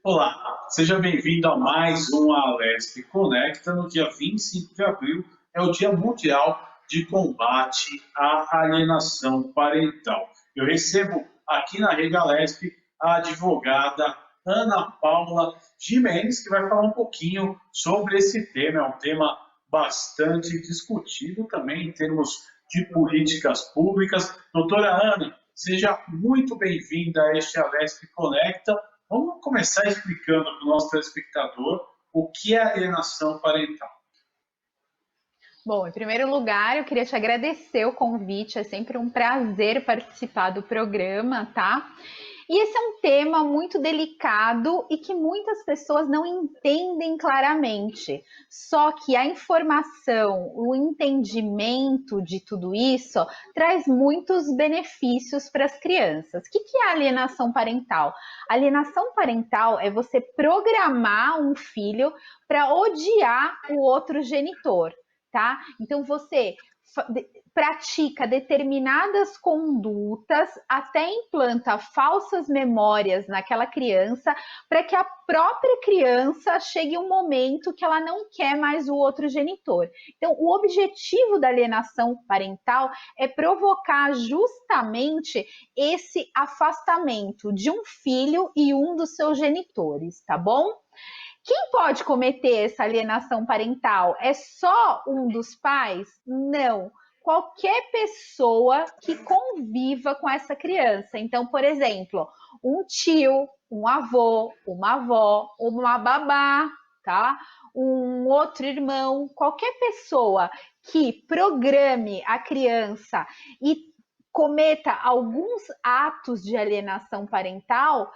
Olá, seja bem-vindo a mais um Alesp Conecta. No dia 25 de abril é o Dia Mundial de Combate à Alienação Parental. Eu recebo aqui na Rede Alesp a advogada Ana Paula Gimenez, que vai falar um pouquinho sobre esse tema. É um tema bastante discutido também em termos de políticas públicas. Doutora Ana, seja muito bem-vinda a este Alesp Conecta. Vamos começar explicando para o nosso telespectador o que é alienação parental. Bom, em primeiro lugar, eu queria te agradecer o convite, é sempre um prazer participar do programa, tá? E esse é um tema muito delicado e que muitas pessoas não entendem claramente. Só que a informação, o entendimento de tudo isso traz muitos benefícios para as crianças. O que é alienação parental? Alienação parental é você programar um filho para odiar o outro genitor. Tá? Então você pratica determinadas condutas, até implanta falsas memórias naquela criança, para que a própria criança chegue um momento que ela não quer mais o outro genitor. Então, o objetivo da alienação parental é provocar justamente esse afastamento de um filho e um dos seus genitores, tá bom? Quem pode cometer essa alienação parental? É só um dos pais? Não. Qualquer pessoa que conviva com essa criança. Então, por exemplo, um tio, um avô, uma avó, uma babá, tá? Um outro irmão, qualquer pessoa que programe a criança e cometa alguns atos de alienação parental,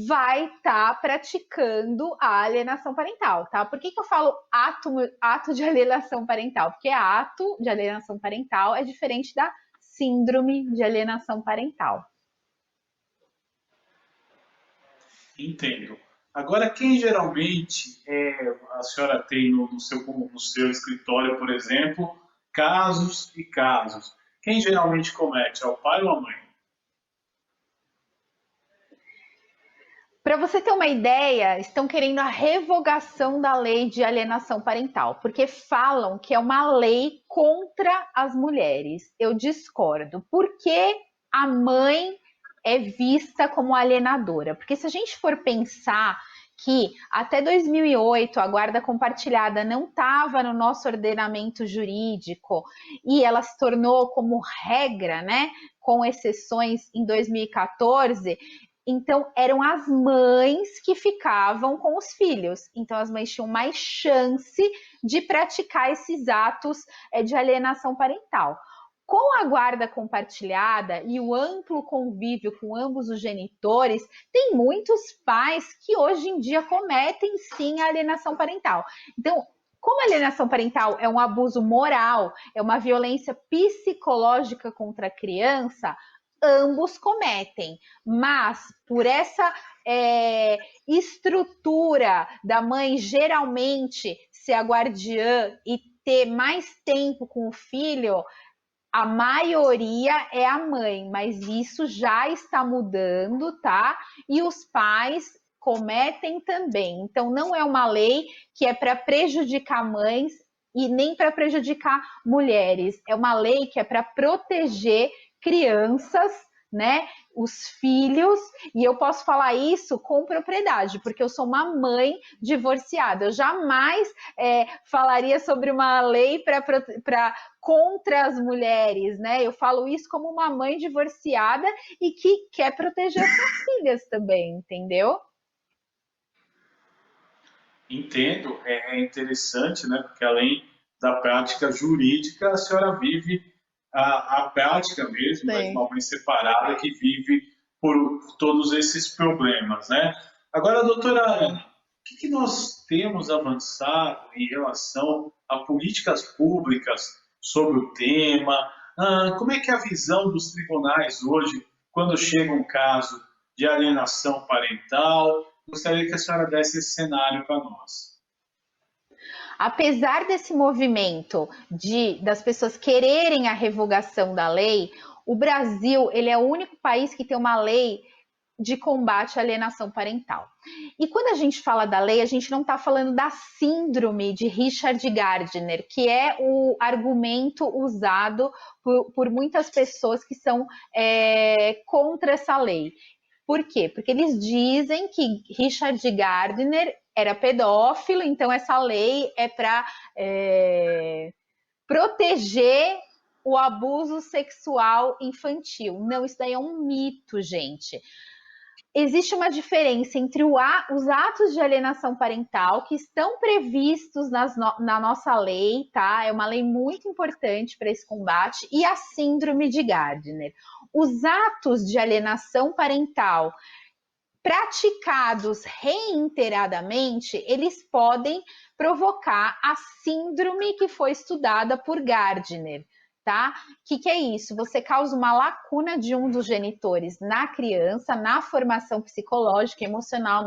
vai estar praticando a alienação parental, tá? Por que eu falo ato de alienação parental? Porque ato de alienação parental é diferente da síndrome de alienação parental. Entendo. Agora, quem geralmente a senhora tem no seu escritório, por exemplo, casos e casos. Quem geralmente comete? É o pai ou a mãe? Para você ter uma ideia, estão querendo a revogação da lei de alienação parental, porque falam que é uma lei contra as mulheres. Eu discordo. Por que a mãe é vista como alienadora? Porque se a gente for pensar que até 2008 a guarda compartilhada não estava no nosso ordenamento jurídico e ela se tornou como regra, né, com exceções em 2014, então, eram as mães que ficavam com os filhos. Então, as mães tinham mais chance de praticar esses atos de alienação parental. Com a guarda compartilhada e o amplo convívio com ambos os genitores, tem muitos pais que hoje em dia cometem sim a alienação parental. Então, como a alienação parental é um abuso moral, é uma violência psicológica contra a criança, ambos cometem, mas por essa estrutura da mãe geralmente ser a guardiã e ter mais tempo com o filho, a maioria é a mãe, mas isso já está mudando, tá? E os pais cometem também. Então, não é uma lei que é para prejudicar mães e nem para prejudicar mulheres. É uma lei que é para proteger crianças, né? Os filhos, e eu posso falar isso com propriedade, porque eu sou uma mãe divorciada. Eu jamais falaria sobre uma lei para contra as mulheres, né? Eu falo isso como uma mãe divorciada e que quer proteger as suas filhas também, entendeu? Entendo, é interessante, né? Porque além da prática jurídica, a senhora vive a prática mesmo, né, de Sim. uma mãe separada que vive por todos esses problemas, né? Agora, doutora Ana, o que nós temos avançado em relação a políticas públicas sobre o tema? Como é que é a visão dos tribunais hoje quando chega um caso de alienação parental? Gostaria que a senhora desse esse cenário para nós. Apesar desse movimento das pessoas quererem a revogação da lei, o Brasil ele é o único país que tem uma lei de combate à alienação parental. E quando a gente fala da lei, a gente não está falando da síndrome de Richard Gardner, que é o argumento usado por muitas pessoas que são contra essa lei. Por quê? Porque eles dizem que Richard Gardner era pedófilo, então essa lei é para proteger o abuso sexual infantil. Não, isso daí é um mito, gente. Existe uma diferença entre os atos de alienação parental que estão previstos na nossa lei, tá? É uma lei muito importante para esse combate, e a síndrome de Gardner. Os atos de alienação parental praticados reiteradamente, eles podem provocar a síndrome que foi estudada por Gardner. Tá? O que é isso? Você causa uma lacuna de um dos genitores na criança, na formação psicológica e emocional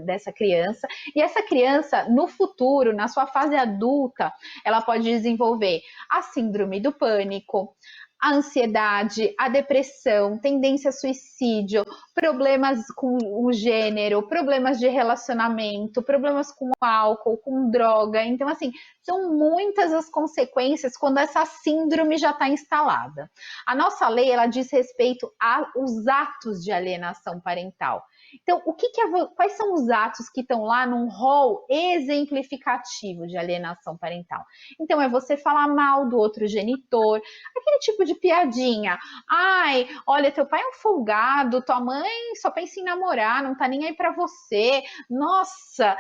dessa criança, e essa criança, no futuro, na sua fase adulta, ela pode desenvolver a síndrome do pânico, a ansiedade, a depressão, tendência a suicídio, problemas com o gênero, problemas de relacionamento, problemas com álcool, com droga. Então, assim, são muitas as consequências quando essa síndrome já está instalada. A nossa lei, ela diz respeito aos atos de alienação parental. Então, quais são os atos que estão lá num rol exemplificativo de alienação parental? Então, é você falar mal do outro genitor, aquele tipo de piadinha. Ai, olha, teu pai é um folgado, tua mãe só pensa em namorar, não tá nem aí pra você. Nossa,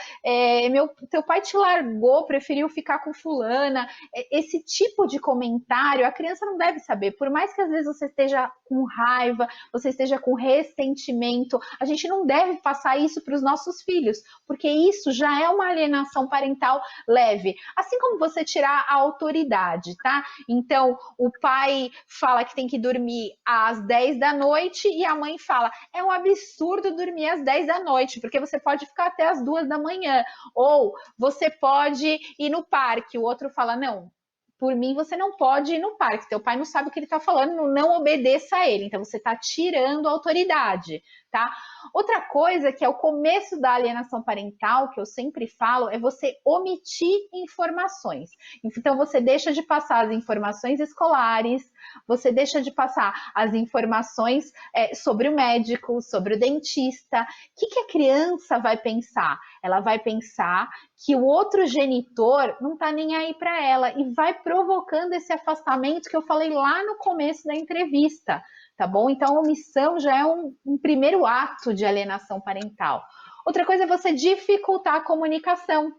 teu pai te largou, preferiu ficar com fulana. Esse tipo de comentário a criança não deve saber. Por mais que às vezes você esteja com raiva, você esteja com ressentimento, a gente não deve passar isso para os nossos filhos, porque isso já é uma alienação parental leve. Assim como você tirar a autoridade, tá? Então, o pai fala que tem que dormir às 10 da noite e a mãe fala, é um absurdo dormir às 10 da noite, porque você pode ficar até às 2 da manhã. Ou você pode ir no parque, o outro fala, não, por mim você não pode ir no parque, teu pai não sabe o que ele está falando, não obedeça a ele, então você está tirando a autoridade, tá? Outra coisa que é o começo da alienação parental, que eu sempre falo, é você omitir informações. Então você deixa de passar as informações escolares, você deixa de passar as informações sobre o médico, sobre o dentista. O que a criança vai pensar? Ela vai pensar que o outro genitor não está nem aí para ela e vai provocando esse afastamento que eu falei lá no começo da entrevista, tá bom? Então, a omissão já é um primeiro ato de alienação parental. Outra coisa é você dificultar a comunicação.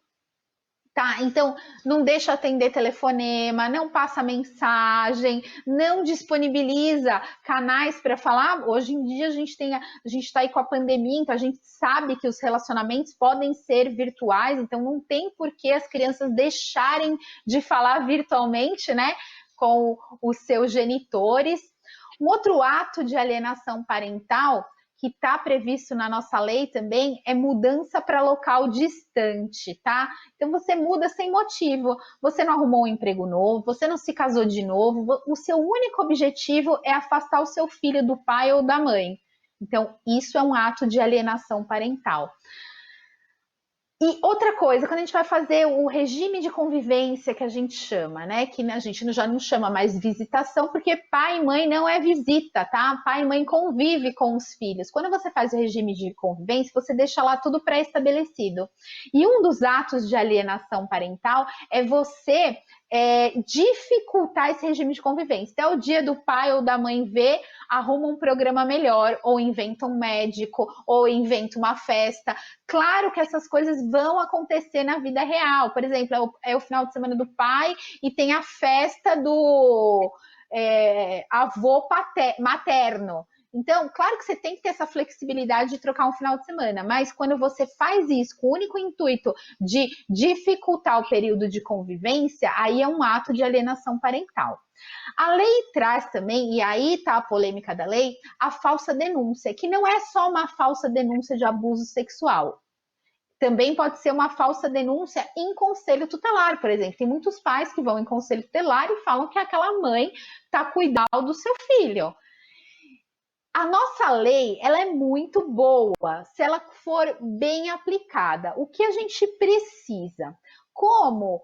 Tá, então não deixa atender telefonema, não passa mensagem, não disponibiliza canais para falar. Hoje em dia a gente está aí com a pandemia, então a gente sabe que os relacionamentos podem ser virtuais, então não tem por que as crianças deixarem de falar virtualmente, né, com os seus genitores. Um outro ato de alienação parental que está previsto na nossa lei também é mudança para local distante, tá? Então você muda sem motivo, você não arrumou um emprego novo, você não se casou de novo, o seu único objetivo é afastar o seu filho do pai ou da mãe. Então isso é um ato de alienação parental. E outra coisa, quando a gente vai fazer o regime de convivência que a gente chama, né? Que a gente já não chama mais visitação, porque pai e mãe não é visita, tá? Pai e mãe convive com os filhos. Quando você faz o regime de convivência, você deixa lá tudo pré-estabelecido. E um dos atos de alienação parental é você dificultar esse regime de convivência. Até o dia do pai ou da mãe ver, arruma um programa melhor, ou inventa um médico, ou inventa uma festa. Claro que essas coisas vão acontecer na vida real. Por exemplo, é o final de semana do pai e tem a festa do avô materno. Então, claro que você tem que ter essa flexibilidade de trocar um final de semana, mas quando você faz isso com o único intuito de dificultar o período de convivência, aí é um ato de alienação parental. A lei traz também, e aí está a polêmica da lei, a falsa denúncia, que não é só uma falsa denúncia de abuso sexual. Também pode ser uma falsa denúncia em conselho tutelar, por exemplo. Tem muitos pais que vão em conselho tutelar e falam que aquela mãe está cuidando do seu filho. A nossa lei, ela é muito boa se ela for bem aplicada. O que a gente precisa? Como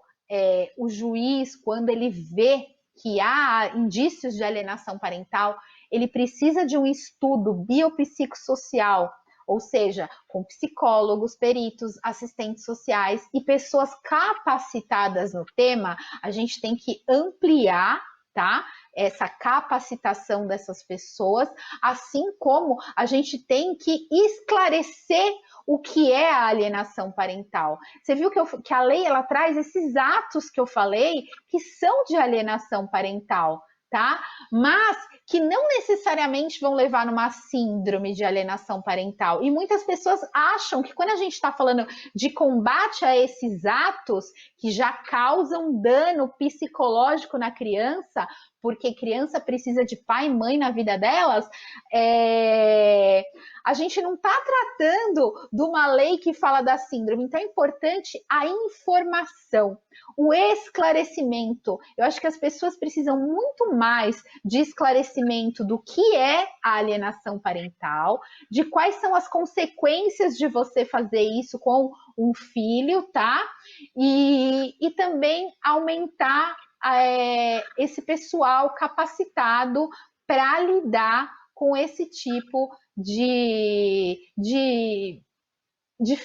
o juiz, quando ele vê que há indícios de alienação parental, ele precisa de um estudo biopsicossocial, ou seja, com psicólogos, peritos, assistentes sociais e pessoas capacitadas no tema. A gente tem que ampliar, tá? Essa capacitação dessas pessoas, assim como a gente tem que esclarecer o que é a alienação parental. Você viu que a lei ela traz esses atos que eu falei que são de alienação parental, tá? Mas que não necessariamente vão levar numa síndrome de alienação parental. E muitas pessoas acham que quando a gente está falando de combate a esses atos que já causam dano psicológico na criança, porque criança precisa de pai e mãe na vida delas, a gente não está tratando de uma lei que fala da síndrome. Então é importante a informação, o esclarecimento. Eu acho que as pessoas precisam muito mais de esclarecimento do que é a alienação parental, de quais são as consequências de você fazer isso com um filho, tá? E também aumentar esse pessoal capacitado para lidar com esse tipo de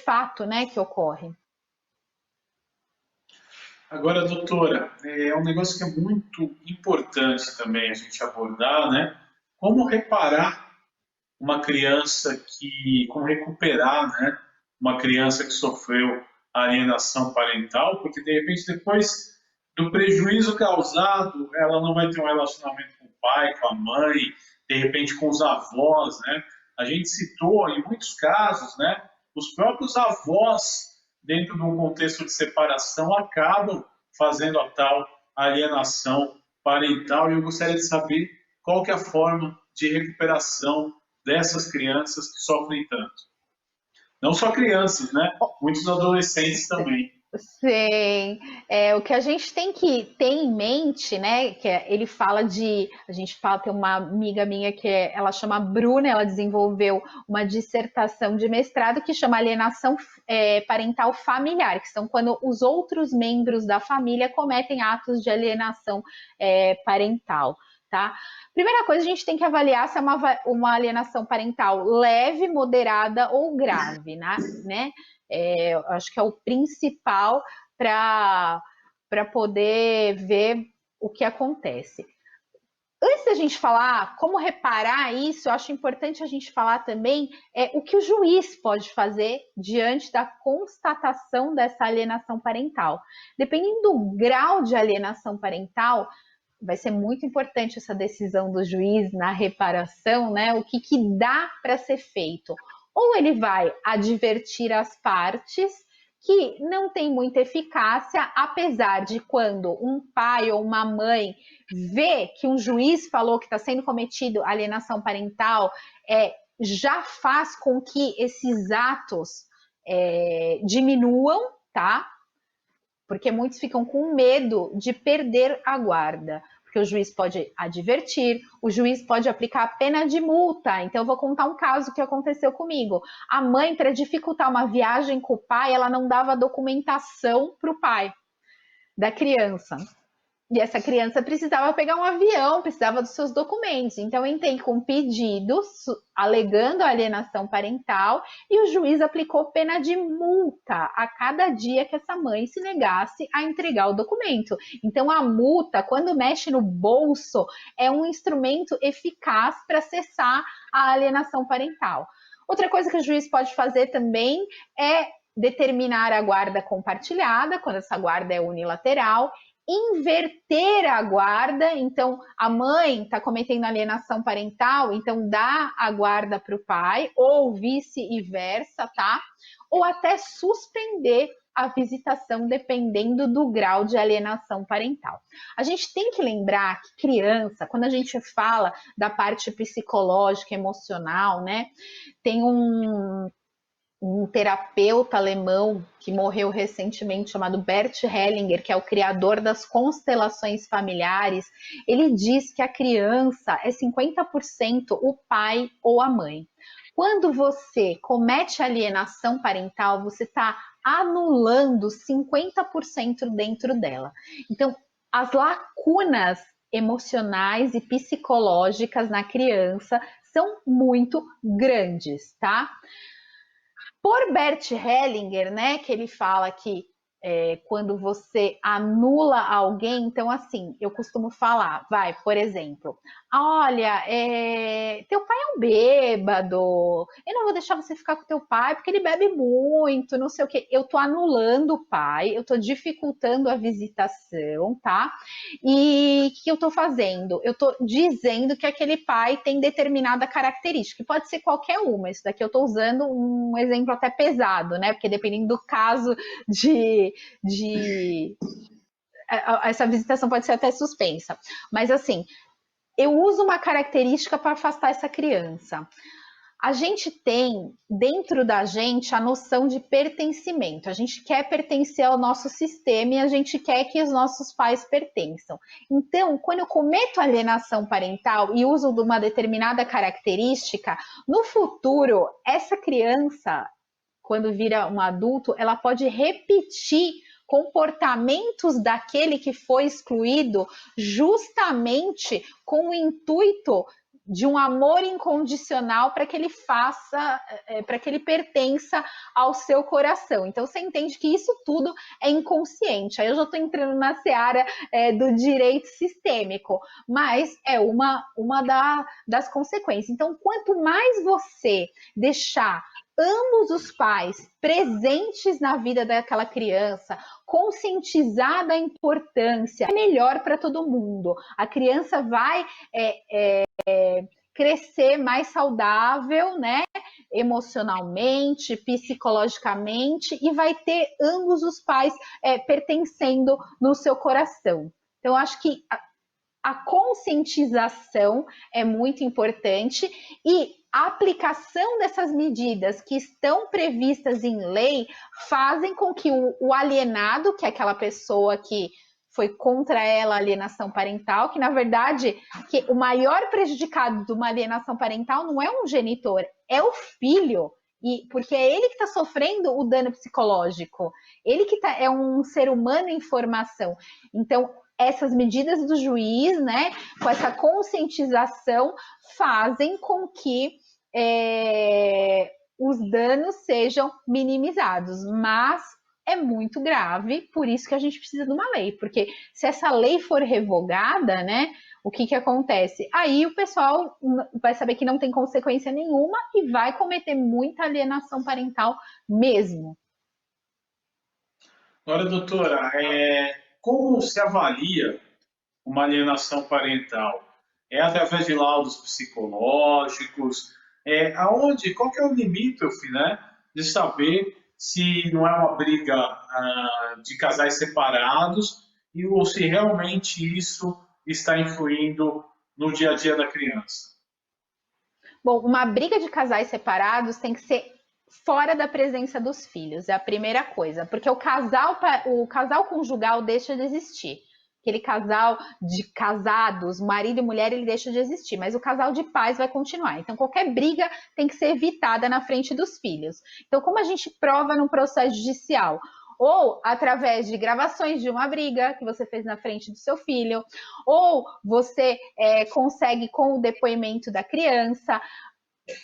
fato, né, que ocorre. Agora, doutora, é um negócio que é muito importante também a gente abordar, né? Como reparar uma criança como recuperar, né? Uma criança que sofreu alienação parental, porque de repente depois do prejuízo causado, ela não vai ter um relacionamento com o pai, com a mãe, de repente com os avós, né? A gente citou em muitos casos, né? Os próprios avós, dentro de um contexto de separação, acabam fazendo a tal alienação parental. E eu gostaria de saber qual que é a forma de recuperação dessas crianças que sofrem tanto. Não só crianças, né? Muitos adolescentes também. Sim, o que a gente tem que ter em mente, né, ele fala a gente fala, tem uma amiga minha ela chama Bruna, ela desenvolveu uma dissertação de mestrado que chama alienação parental familiar, que são quando os outros membros da família cometem atos de alienação parental, tá? Primeira coisa, a gente tem que avaliar se é uma alienação parental leve, moderada ou grave, né? Eu acho que é o principal para poder ver o que acontece. Antes da gente falar como reparar isso, eu acho importante a gente falar também o que o juiz pode fazer diante da constatação dessa alienação parental. Dependendo do grau de alienação parental, vai ser muito importante essa decisão do juiz na reparação, né? O que dá para ser feito? Ou ele vai advertir as partes, que não tem muita eficácia, apesar de quando um pai ou uma mãe vê que um juiz falou que está sendo cometido alienação parental, já faz com que esses atos diminuam, tá? Porque muitos ficam com medo de perder a guarda. Porque o juiz pode advertir, o juiz pode aplicar pena de multa. Então, eu vou contar um caso que aconteceu comigo. A mãe, para dificultar uma viagem com o pai, ela não dava documentação para o pai da criança. E essa criança precisava pegar um avião, precisava dos seus documentos. Então, eu entrei com pedidos alegando alienação parental e o juiz aplicou pena de multa a cada dia que essa mãe se negasse a entregar o documento. Então, a multa, quando mexe no bolso, é um instrumento eficaz para cessar a alienação parental. Outra coisa que o juiz pode fazer também é determinar a guarda compartilhada, quando essa guarda é unilateral, inverter a guarda, então a mãe está cometendo alienação parental, então dá a guarda para o pai, ou vice-versa, tá? Ou até suspender a visitação, dependendo do grau de alienação parental. A gente tem que lembrar que criança, quando a gente fala da parte psicológica, emocional, né, tem um terapeuta alemão que morreu recentemente, chamado Bert Hellinger, que é o criador das constelações familiares, ele diz que a criança é 50% o pai ou a mãe. Quando você comete alienação parental, você está anulando 50% dentro dela. Então, as lacunas emocionais e psicológicas na criança são muito grandes, tá? Por Bert Hellinger, né, que ele fala que quando você anula alguém, então assim, eu costumo falar, por exemplo, olha, teu pai é um bêbado, eu não vou deixar você ficar com teu pai porque ele bebe muito, não sei o que, eu tô anulando o pai, eu tô dificultando a visitação, tá? E o que eu tô fazendo? Eu tô dizendo que aquele pai tem determinada característica, que pode ser qualquer uma, isso daqui eu tô usando um exemplo até pesado, né? Porque dependendo do caso essa visitação pode ser até suspensa. Mas assim, eu uso uma característica para afastar essa criança. A gente tem dentro da gente a noção de pertencimento. A gente quer pertencer ao nosso sistema e a gente quer que os nossos pais pertençam. Então, quando eu cometo alienação parental e uso de uma determinada característica, no futuro, essa criança, quando vira um adulto, ela pode repetir comportamentos daquele que foi excluído justamente com o intuito de um amor incondicional para que ele faça, para que ele pertença ao seu coração. Então você entende que isso tudo é inconsciente. Aí eu já estou entrando na seara do direito sistêmico, mas é uma das consequências. Então, quanto mais você deixar ambos os pais presentes na vida daquela criança, conscientizar da importância, é melhor para todo mundo. A criança vai crescer mais saudável, né? Emocionalmente, psicologicamente, e vai ter ambos os pais pertencendo no seu coração. Então, acho que a conscientização é muito importante e a aplicação dessas medidas que estão previstas em lei fazem com que o alienado, que é aquela pessoa que foi contra ela a alienação parental, que na verdade que o maior prejudicado de uma alienação parental não é um genitor, é o filho. E, porque é ele que está sofrendo o dano psicológico, ele que é um ser humano em formação. Então, essas medidas do juiz, né, com essa conscientização, fazem com que os danos sejam minimizados, mas é muito grave, por isso que a gente precisa de uma lei, porque se essa lei for revogada, né, o que acontece? Aí o pessoal vai saber que não tem consequência nenhuma e vai cometer muita alienação parental mesmo. Agora, doutora, como se avalia uma alienação parental? É através de laudos psicológicos? Qual que é o limítrofe, né, de saber se não é uma briga de casais separados ou se realmente isso está influindo no dia a dia da criança? Bom, uma briga de casais separados tem que ser fora da presença dos filhos, é a primeira coisa, porque o casal conjugal deixa de existir. Aquele casal de casados, marido e mulher, ele deixa de existir, mas o casal de pais vai continuar. Então, qualquer briga tem que ser evitada na frente dos filhos. Então, como a gente prova no processo judicial? Ou através de gravações de uma briga que você fez na frente do seu filho, ou você consegue com o depoimento da criança.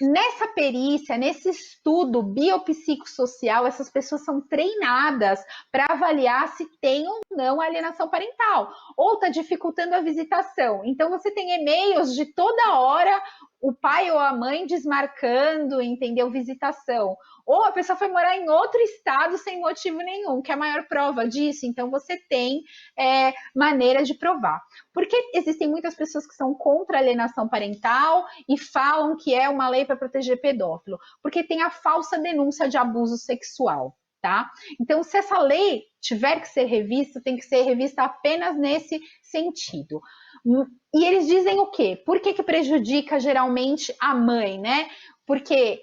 Nessa perícia, nesse estudo biopsicossocial, essas pessoas são treinadas para avaliar se tem ou não alienação parental, ou está dificultando a visitação. Então, você tem e-mails de toda hora, o pai ou a mãe desmarcando, entendeu? Visitação. Ou a pessoa foi morar em outro estado sem motivo nenhum, que é a maior prova disso. Então, você tem maneira de provar. Porque existem muitas pessoas que são contra a alienação parental e falam que é uma lei para proteger pedófilo, porque tem a falsa denúncia de abuso sexual, tá? Então, se essa lei tiver que ser revista, tem que ser revista apenas nesse sentido. E eles dizem o quê? Por que prejudica geralmente a mãe, né? Porque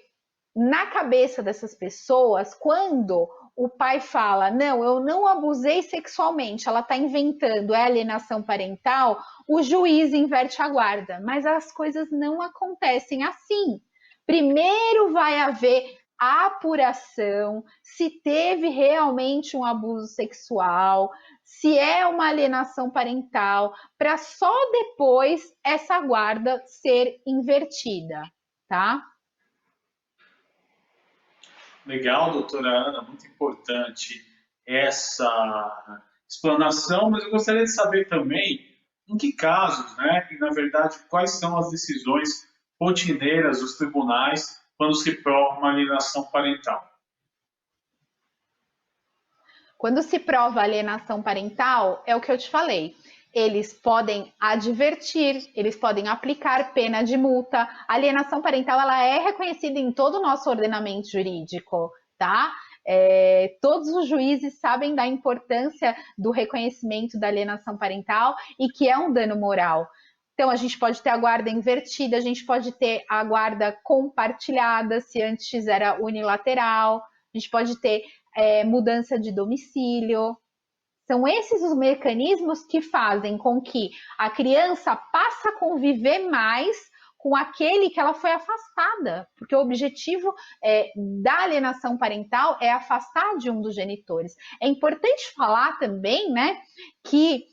na cabeça dessas pessoas, quando o pai fala, não, eu não abusei sexualmente, ela está inventando, é alienação parental, o juiz inverte a guarda. Mas as coisas não acontecem assim. Primeiro vai haver a apuração, se teve realmente um abuso sexual, se é uma alienação parental, para só depois essa guarda ser invertida, tá? Legal, doutora Ana, muito importante essa explanação, mas eu gostaria de saber também em que casos, né, e na verdade quais são as decisões rotineiras dos tribunais quando se prova uma alienação parental. Quando se prova alienação parental, é o que eu te falei. Eles podem advertir, eles podem aplicar pena de multa. A alienação parental ela é reconhecida em todo o nosso ordenamento jurídico, tá? Todos os juízes sabem da importância do reconhecimento da alienação parental e que é um dano moral. Então, a gente pode ter a guarda invertida, a gente pode ter a guarda compartilhada, se antes era unilateral, a gente pode ter mudança de domicílio. São esses os mecanismos que fazem com que a criança passe a conviver mais com aquele que ela foi afastada, porque o objetivo da alienação parental é afastar de um dos genitores. É importante falar também, né, que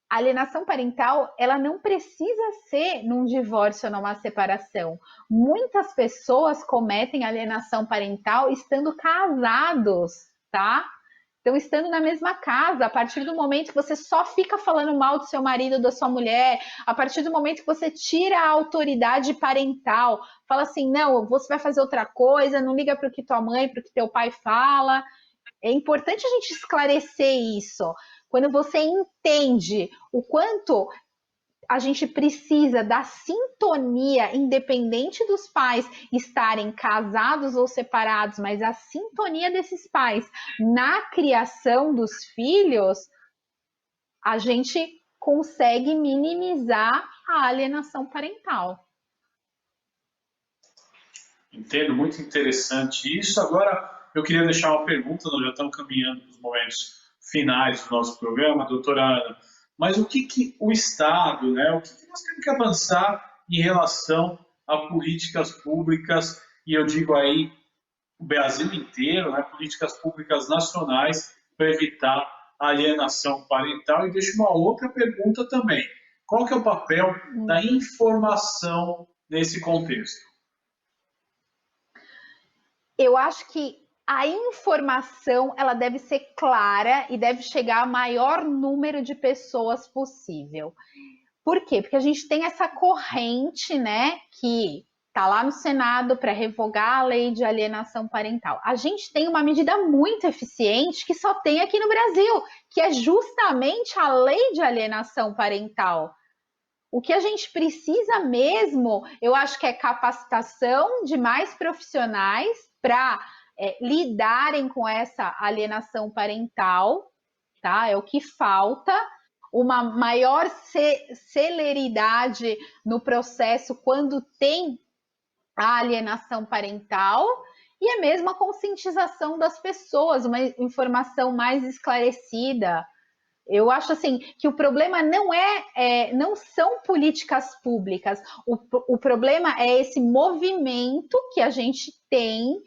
a alienação parental, ela não precisa ser num divórcio ou numa separação. Muitas pessoas cometem alienação parental estando casados, tá? Então, estando na mesma casa, a partir do momento que você só fica falando mal do seu marido, da sua mulher, a partir do momento que você tira a autoridade parental, fala assim, não, você vai fazer outra coisa, não liga para o que tua mãe, para o que teu pai fala. É importante a gente esclarecer isso. Quando você entende o quanto a gente precisa da sintonia, independente dos pais estarem casados ou separados, mas a sintonia desses pais na criação dos filhos, a gente consegue minimizar a alienação parental. Entendo, muito interessante isso. Agora, eu queria deixar uma pergunta, nós já estamos caminhando para os momentos finais do nosso programa, doutora Ana. Mas o que o Estado, né, o que nós temos que avançar em relação a políticas públicas, e eu digo aí o Brasil inteiro, né, políticas públicas nacionais para evitar a alienação parental? E deixo uma outra pergunta também. Qual que é o papel da informação nesse contexto? Eu acho que a informação ela deve ser clara e deve chegar ao maior número de pessoas possível. Por quê? Porque a gente tem essa corrente, né, que está lá no Senado para revogar a lei de alienação parental. A gente tem uma medida muito eficiente que só tem aqui no Brasil, que é justamente a lei de alienação parental. O que a gente precisa mesmo, eu acho que é capacitação de mais profissionais para lidarem com essa alienação parental, tá? É o que falta, uma maior celeridade no processo quando tem a alienação parental e a mesma conscientização das pessoas, uma informação mais esclarecida. Eu acho assim que o problema não são políticas públicas, o problema é esse movimento que a gente tem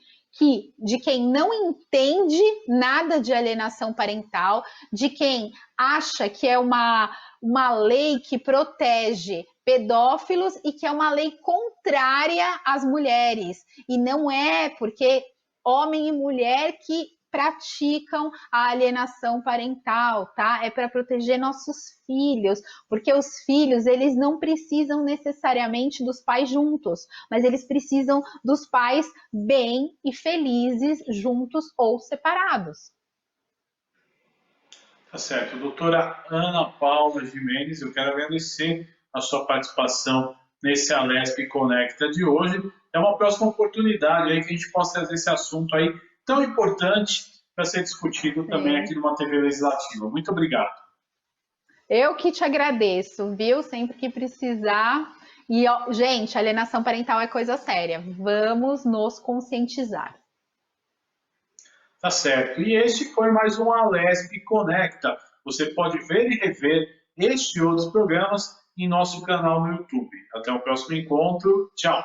de quem não entende nada de alienação parental, de quem acha que é uma lei que protege pedófilos e que é uma lei contrária às mulheres. E não é, porque homem e mulher que praticam a alienação parental, tá? É para proteger nossos filhos, porque os filhos, eles não precisam necessariamente dos pais juntos, mas eles precisam dos pais bem e felizes, juntos ou separados. Tá certo. Doutora Ana Paula Gimenez, eu quero agradecer a sua participação nesse Alesp Conecta de hoje. É uma próxima oportunidade aí que a gente possa trazer esse assunto aí tão importante para ser discutido também aqui numa TV Legislativa. Muito obrigado. Eu que te agradeço, viu? Sempre que precisar, E, ó, gente, alienação parental é coisa séria. Vamos nos conscientizar. Tá certo. E este foi mais um Alesp Conecta. Você pode ver e rever este e outros programas em nosso canal no YouTube. Até o próximo encontro. Tchau.